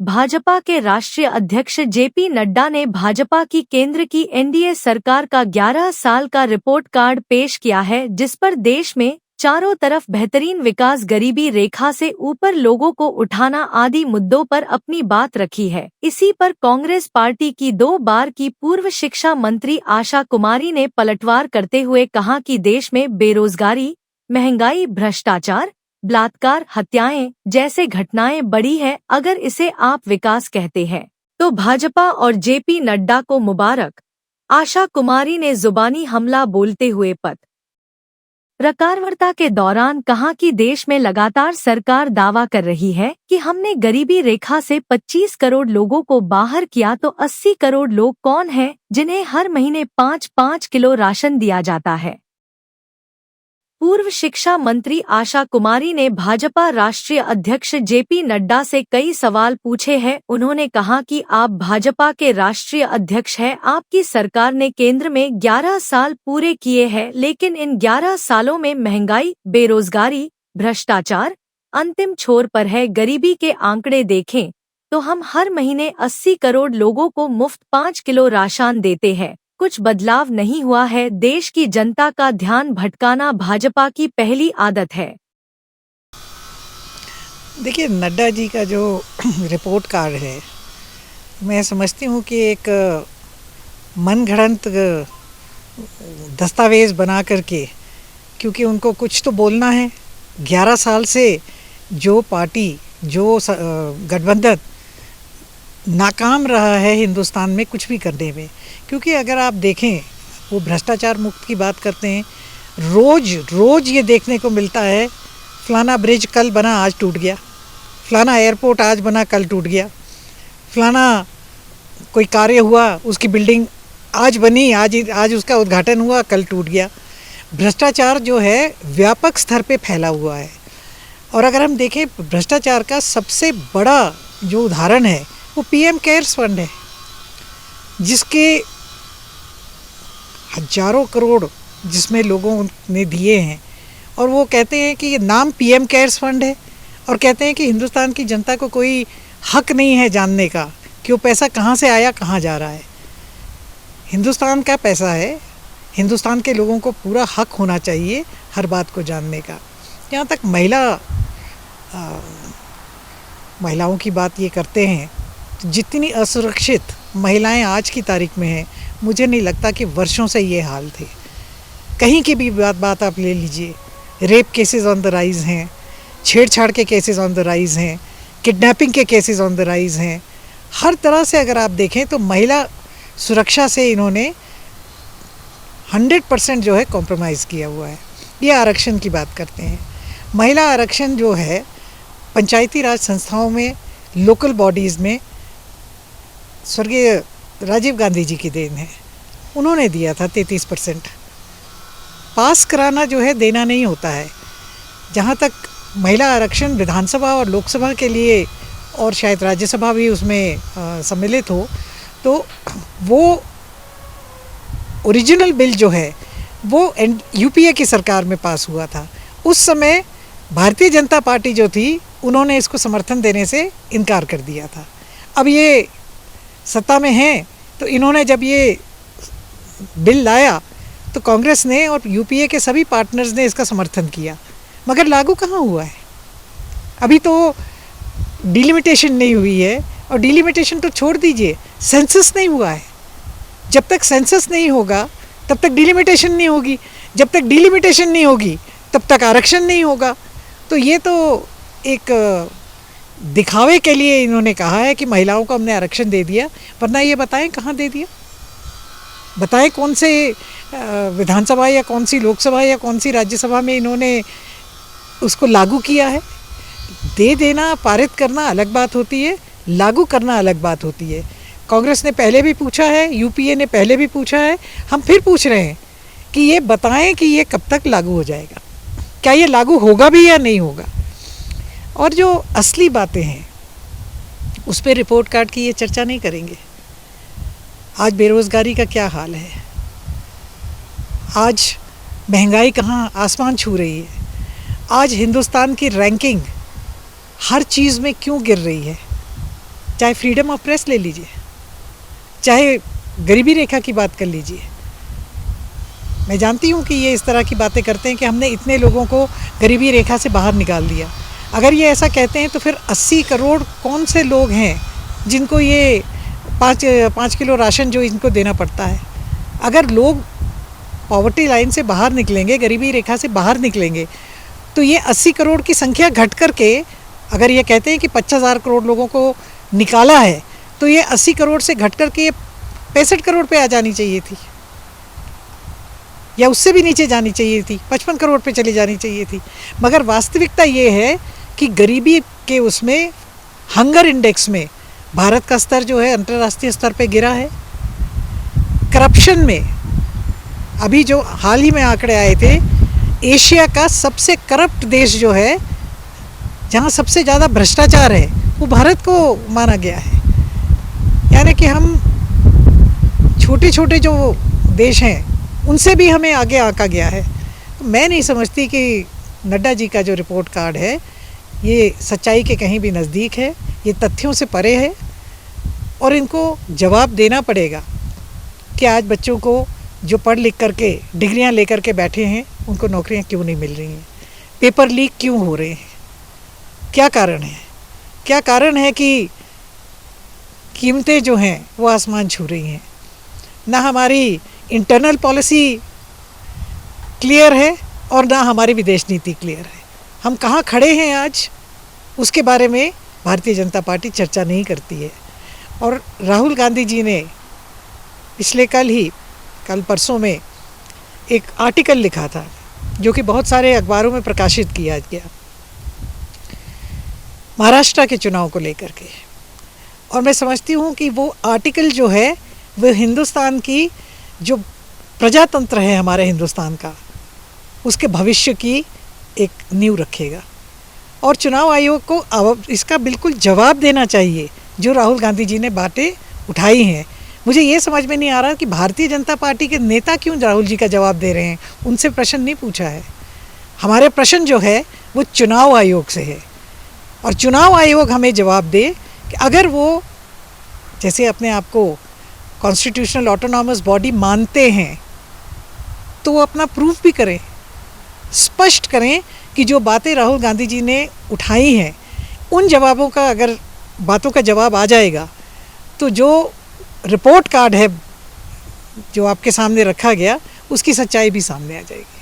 भाजपा के राष्ट्रीय अध्यक्ष जेपी नड्डा ने भाजपा की केंद्र की एनडीए सरकार का 11 साल का रिपोर्ट कार्ड पेश किया है, जिस पर देश में चारों तरफ बेहतरीन विकास, गरीबी रेखा से ऊपर लोगों को उठाना आदि मुद्दों पर अपनी बात रखी है। इसी पर कांग्रेस पार्टी की 2 बार की पूर्व शिक्षा मंत्री आशा कुमारी ने पलटवार करते हुए कहा कि देश में बेरोजगारी, महंगाई, भ्रष्टाचार, बलात्कार, हत्याएं जैसे घटनाएं बढ़ी है। अगर इसे आप विकास कहते हैं तो भाजपा और जेपी नड्डा को मुबारक। आशा कुमारी ने जुबानी हमला बोलते हुए पत्रकारवार्ता के दौरान कहा कि देश में लगातार सरकार दावा कर रही है कि हमने गरीबी रेखा से 25 करोड़ लोगों को बाहर किया, तो 80 करोड़ लोग कौन हैं जिन्हें हर महीने 5-5 किलो राशन दिया जाता है। पूर्व शिक्षा मंत्री आशा कुमारी ने भाजपा राष्ट्रीय अध्यक्ष जेपी नड्डा से कई सवाल पूछे हैं। उन्होंने कहा कि आप भाजपा के राष्ट्रीय अध्यक्ष हैं, आपकी सरकार ने केंद्र में 11 साल पूरे किए हैं, लेकिन इन 11 सालों में महंगाई, बेरोजगारी, भ्रष्टाचार अंतिम छोर पर है। गरीबी के आंकड़े देखें तो हम हर महीने 80 करोड़ लोगों को मुफ्त 5 किलो राशन देते हैं, कुछ बदलाव नहीं हुआ है। देश की जनता का ध्यान भटकाना भाजपा की पहली आदत है। देखिए, नड्डा जी का जो रिपोर्ट कार्ड है, मैं समझती हूँ कि एक मनगढ़ंत दस्तावेज़ बना करके, क्योंकि उनको कुछ तो बोलना है। 11 साल से जो पार्टी, जो गठबंधन नाकाम रहा है हिंदुस्तान में कुछ भी करने में, क्योंकि अगर आप देखें, वो भ्रष्टाचार मुक्त की बात करते हैं, रोज़ ये देखने को मिलता है, फलाना ब्रिज कल बना आज टूट गया, फलाना एयरपोर्ट आज बना कल टूट गया, फलाना कोई कार्य हुआ उसकी बिल्डिंग आज बनी, आज उसका उद्घाटन हुआ, कल टूट गया। भ्रष्टाचार जो है व्यापक स्तर पे फैला हुआ है। और अगर हम देखें, भ्रष्टाचार का सबसे बड़ा जो उदाहरण है वो पीएम केयर्स फंड है, जिसके हजारों करोड़ जिसमें लोगों ने दिए हैं, और वो कहते हैं कि ये नाम पीएम केयर्स फंड है, और कहते हैं कि हिंदुस्तान की जनता को कोई हक नहीं है जानने का कि वो पैसा कहाँ से आया, कहाँ जा रहा है। हिंदुस्तान का पैसा है, हिंदुस्तान के लोगों को पूरा हक होना चाहिए हर बात को जानने का। यहाँ तक महिलाओं की बात ये करते हैं, जितनी असुरक्षित महिलाएं आज की तारीख में हैं, मुझे नहीं लगता कि वर्षों से ये हाल थे। कहीं की भी बात आप ले लीजिए, rape cases on the rise हैं, छेड़छाड़ के केसेस ऑन द राइज़ हैं, किडनैपिंग के केसेस ऑन द राइज़ हैं। हर तरह से अगर आप देखें तो महिला सुरक्षा से इन्होंने 100% जो है कॉम्प्रोमाइज़ किया हुआ है। ये आरक्षण की बात करते हैं। महिला आरक्षण जो है पंचायती राज संस्थाओं में, लोकल बॉडीज़ में स्वर्गीय राजीव गांधी जी की देन है, उन्होंने दिया था 33%। पास कराना जो है देना नहीं होता है। जहाँ तक महिला आरक्षण विधानसभा और लोकसभा के लिए, और शायद राज्यसभा भी उसमें सम्मिलित हो, तो वो ओरिजिनल बिल जो है वो यूपीए की सरकार में पास हुआ था। उस समय भारतीय जनता पार्टी जो थी, उन्होंने इसको समर्थन देने से इनकार कर दिया था। अब ये सत्ता में हैं, तो इन्होंने जब ये बिल लाया तो कांग्रेस ने और यूपीए के सभी पार्टनर्स ने इसका समर्थन किया, मगर लागू कहाँ हुआ है। अभी तो डिलिमिटेशन नहीं हुई है, और डिलिमिटेशन तो छोड़ दीजिए, सेंसस नहीं हुआ है। जब तक सेंसस नहीं होगा तब तक डिलिमिटेशन नहीं होगी, जब तक डिलिमिटेशन नहीं होगी तब तक आरक्षण नहीं होगा। तो ये तो एक दिखावे के लिए इन्होंने कहा है कि महिलाओं को हमने आरक्षण दे दिया, वरना ये बताएं कहाँ दे दिया, बताएं कौन से विधानसभा या कौन सी लोकसभा या कौन सी राज्यसभा में इन्होंने उसको लागू किया है। दे देना, पारित करना अलग बात होती है, लागू करना अलग बात होती है। कांग्रेस ने पहले भी पूछा है, यूपीए ने पहले भी पूछा है, हम फिर पूछ रहे हैं कि ये बताएं कि ये कब तक लागू हो जाएगा, क्या ये लागू होगा भी या नहीं होगा। और जो असली बातें हैं उस पर रिपोर्ट कार्ड की ये चर्चा नहीं करेंगे। आज बेरोज़गारी का क्या हाल है, आज महंगाई कहाँ आसमान छू रही है, आज हिंदुस्तान की रैंकिंग हर चीज़ में क्यों गिर रही है। चाहे फ्रीडम ऑफ प्रेस ले लीजिए, चाहे गरीबी रेखा की बात कर लीजिए। मैं जानती हूँ कि ये इस तरह की बातें करते हैं कि हमने इतने लोगों को गरीबी रेखा से बाहर निकाल दिया। अगर ये ऐसा कहते हैं तो फिर 80 करोड़ कौन से लोग हैं जिनको ये 5 किलो राशन जो इनको देना पड़ता है? अगर लोग पॉवर्टी लाइन से बाहर निकलेंगे, गरीबी रेखा से बाहर निकलेंगे, तो ये 80 करोड़ की संख्या घट करके, अगर ये कहते हैं कि 50,000 करोड़ लोगों को निकाला है, तो ये 80 करोड़ से घट करके ये 65 करोड़ पे आ जानी चाहिए थी, या उससे भी नीचे जानी चाहिए थी, 55 करोड़ पे चली जानी चाहिए थी। मगर वास्तविकता ये है कि गरीबी के उसमें, हंगर इंडेक्स में भारत का स्तर जो है अंतर्राष्ट्रीय स्तर पे गिरा है। करप्शन में अभी जो हाल ही में आंकड़े आए थे, एशिया का सबसे करप्ट देश जो है, जहाँ सबसे ज़्यादा भ्रष्टाचार है, वो भारत को माना गया है। यानी कि हम छोटे छोटे जो देश हैं उनसे भी हमें आगे आका गया है। तो मैं नहीं समझती कि नड्डा जी का जो रिपोर्ट कार्ड है ये सच्चाई के कहीं भी नज़दीक है, ये तथ्यों से परे है। और इनको जवाब देना पड़ेगा कि आज बच्चों को जो पढ़ लिख करके डिग्रियां लेकर के बैठे हैं उनको नौकरियां क्यों नहीं मिल रही हैं, पेपर लीक क्यों हो रहे हैं, क्या कारण है? क्या कारण है कि कीमतें जो हैं वो आसमान छू रही हैं? ना हमारी इंटरनल पॉलिसी क्लियर है और ना हमारी विदेश नीति क्लियर है। हम कहाँ खड़े हैं आज, उसके बारे में भारतीय जनता पार्टी चर्चा नहीं करती है। और राहुल गांधी जी ने पिछले कल परसों में एक आर्टिकल लिखा था जो कि बहुत सारे अखबारों में प्रकाशित किया गया महाराष्ट्र के चुनाव को लेकर के। और मैं समझती हूँ कि वो आर्टिकल जो है वो हिंदुस्तान की जो प्रजातंत्र है हमारे हिंदुस्तान का, उसके भविष्य की एक नींव रखेगा। और चुनाव आयोग को अब इसका बिल्कुल जवाब देना चाहिए जो राहुल गांधी जी ने बातें उठाई हैं। मुझे ये समझ में नहीं आ रहा कि भारतीय जनता पार्टी के नेता क्यों राहुल जी का जवाब दे रहे हैं। उनसे प्रश्न नहीं पूछा है। हमारे प्रश्न जो है वो चुनाव आयोग से है, और चुनाव आयोग हमें जवाब दे कि अगर वो जैसे अपने आप को कॉन्स्टिट्यूशनल ऑटोनॉमस बॉडी मानते हैं तो वो अपना प्रूफ भी करें, स्पष्ट करें कि जो बातें राहुल गांधी जी ने उठाई हैं उन जवाबों का, अगर बातों का जवाब आ जाएगा तो जो रिपोर्ट कार्ड है जो आपके सामने रखा गया उसकी सच्चाई भी सामने आ जाएगी।